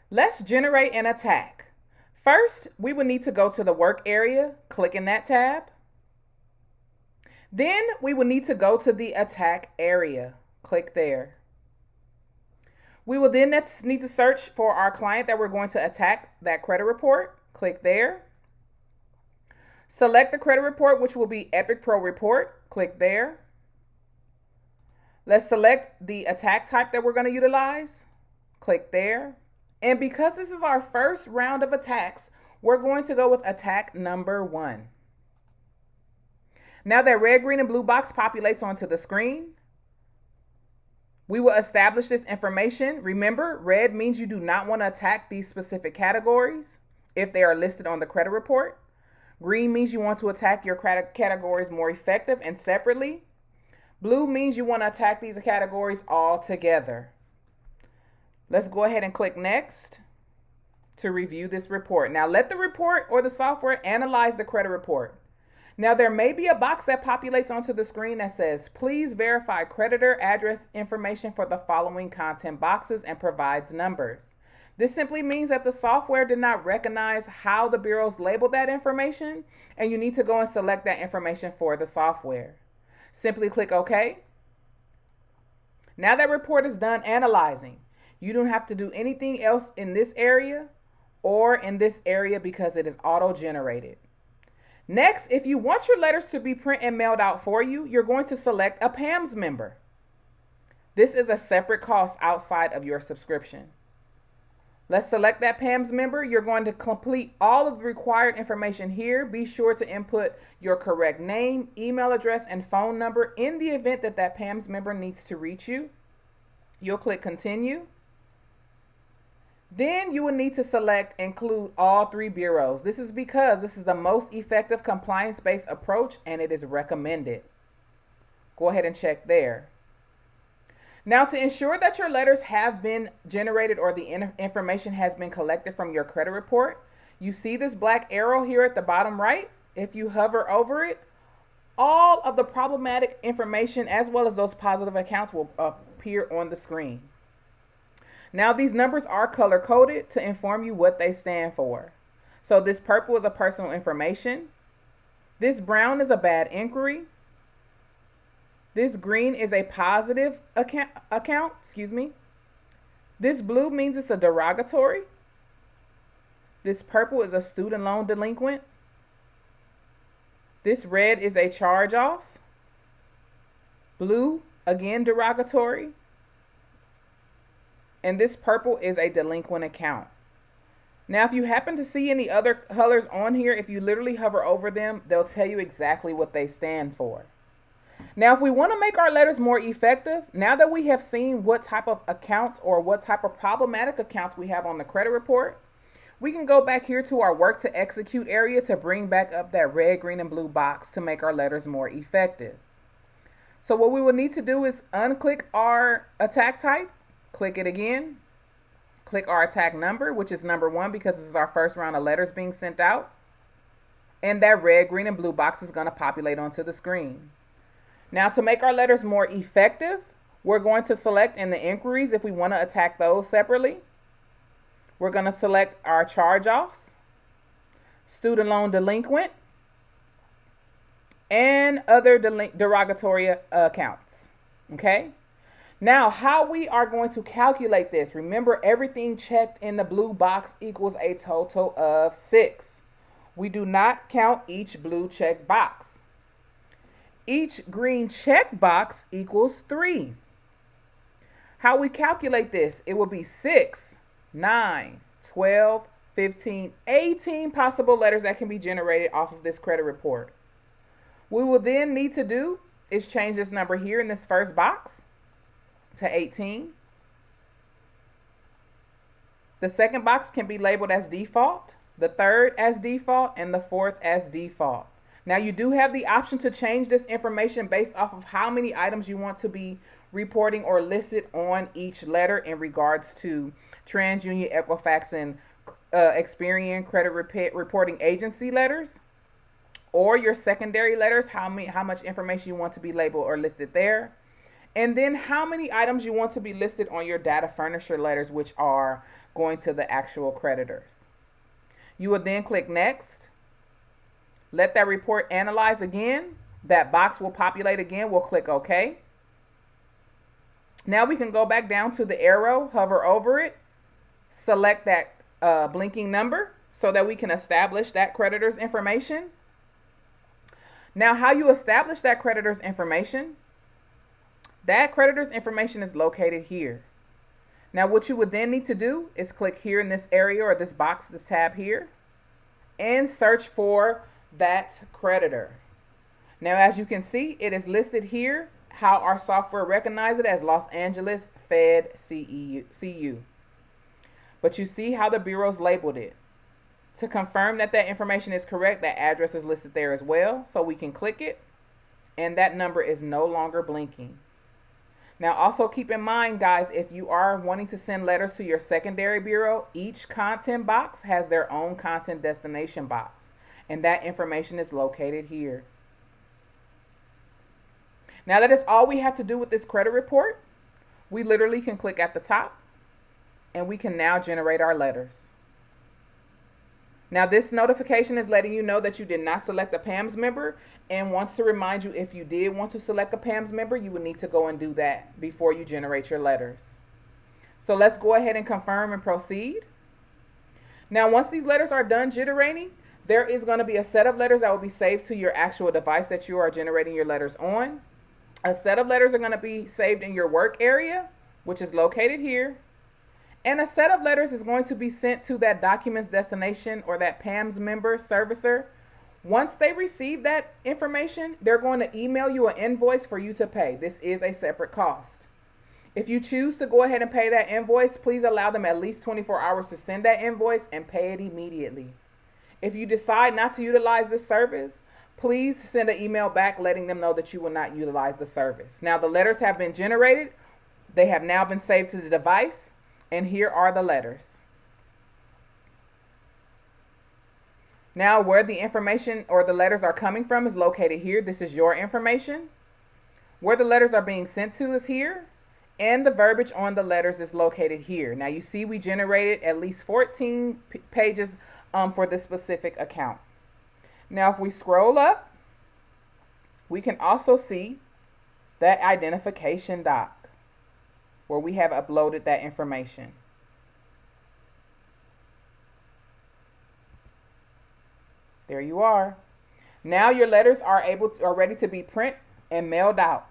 Let's generate an attack. First, we would need to go to the work area, click in that tab. Then we would need to go to the attack area, click there. We will then need to search for our client that we're going to attack, that credit report, click there. Select the credit report, which will be Epic Pro Report, click there. Let's select the attack type that we're going to utilize, click there. And because this is our first round of attacks, we're going to go with attack number 1. Now that red, green, and blue box populates onto the screen, we will establish this information. Remember, red means you do not want to attack these specific categories if they are listed on the credit report. Green means you want to attack your categories more effective and separately. Blue means you want to attack these categories all together. Let's go ahead and click next to review this report. Now let the report or the software analyze the credit report. Now there may be a box that populates onto the screen that says, please verify creditor address information for the following content boxes and provides numbers. This simply means that the software did not recognize how the bureaus labeled that information, and you need to go and select that information for the software. Simply click OK. Now that report is done analyzing, you don't have to do anything else in this area or in this area because it is auto-generated. Next, if you want your letters to be printed and mailed out for you, you're going to select a PAMS member. This is a separate cost outside of your subscription. Let's select that PAMS member. You're going to complete all of the required information here. Be sure to input your correct name, email address, and phone number in the event that that PAMS member needs to reach you. You'll click continue. Then you will need to select include all 3 bureaus. This is because this is the most effective compliance-based approach and it is recommended. Go ahead and check there. Now to ensure that your letters have been generated or the information has been collected from your credit report, you see this black arrow here at the bottom right. If you hover over it, all of the problematic information as well as those positive accounts will appear on the screen. Now these numbers are color coded to inform you what they stand for. So this purple is a personal information. This brown is a bad inquiry. This green is a positive account. This blue means it's a derogatory. This purple is a student loan delinquent. This red is a charge off. Blue, again derogatory. And this purple is a delinquent account. Now, if you happen to see any other colors on here, if you literally hover over them, they'll tell you exactly what they stand for. Now, if we want to make our letters more effective, now that we have seen what type of accounts or what type of problematic accounts we have on the credit report, we can go back here to our work to execute area to bring back up that red, green, and blue box to make our letters more effective. So what we will need to do is unclick our attack type. Click it again, click our attack number, which is number 1 because this is our first round of letters being sent out. And that red, green, and blue box is going to populate onto the screen. Now to make our letters more effective, we're going to select in the inquiries if we want to attack those separately. We're going to select our charge-offs, student loan delinquent, and other derogatory accounts. Okay? Now, how we are going to calculate this, remember everything checked in the blue box equals a total of 6. We do not count each blue check box. Each green check box equals 3. How we calculate this, it will be 6, 9, 12, 15, 18 possible letters that can be generated off of this credit report. What we will then need to do is change this number here in this first box to 18. The second box can be labeled as default, the third as default, and the fourth as default. Now you do have the option to change this information based off of how many items you want to be reporting or listed on each letter in regards to TransUnion, Equifax, and Experian credit reporting agency letters, or your secondary letters, how much information you want to be labeled or listed there. and then how many items you want to be listed on your data furnisher letters, which are going to the actual creditors. You will then click next. Let that report analyze again. That box will populate again. We'll click OK. Now we can go back down to the arrow, hover over it, select that blinking number so that we can establish that creditor's information. Now, how you establish that creditor's information? That creditor's information is located here. Now, what you would then need to do is click here in this area or this box, this tab here, and search for that creditor. Now, as you can see, it is listed here how our software recognizes it as Los Angeles Fed CU. But you see how the bureaus labeled it. To confirm that that information is correct, that address is listed there as well. So we can click it, and that number is no longer blinking. Now, also keep in mind, guys, if you are wanting to send letters to your secondary bureau, each content box has their own content destination box, and that information is located here. Now, that is all we have to do with this credit report. We literally can click at the top, and we can now generate our letters. Now, this notification is letting you know that you did not select a PAMS member, and wants to remind you if you did want to select a PAMS member, you would need to go and do that before you generate your letters. So let's go ahead and confirm and proceed. Now, once these letters are done generating, there is going to be a set of letters that will be saved to your actual device that you are generating your letters on. A set of letters are going to be saved in your work area, which is located here. And a set of letters is going to be sent to that documents destination or that PAMS member servicer. Once they receive that information, they're going to email you an invoice for you to pay. This is a separate cost. If you choose to go ahead and pay that invoice, please allow them at least 24 hours to send that invoice and pay it immediately. If you decide not to utilize this service, please send an email back letting them know that you will not utilize the service. Now, the letters have been generated. They have now been saved to the device. And here are the letters. Now, where the information or the letters are coming from is located here. This is your information. Where the letters are being sent to is here. And the verbiage on the letters is located here. Now, you see we generated at least 14 pages for this specific account. Now, if we scroll up, we can also see that identification doc where we have uploaded that information. There you are. Now your letters are ready to be printed and mailed out.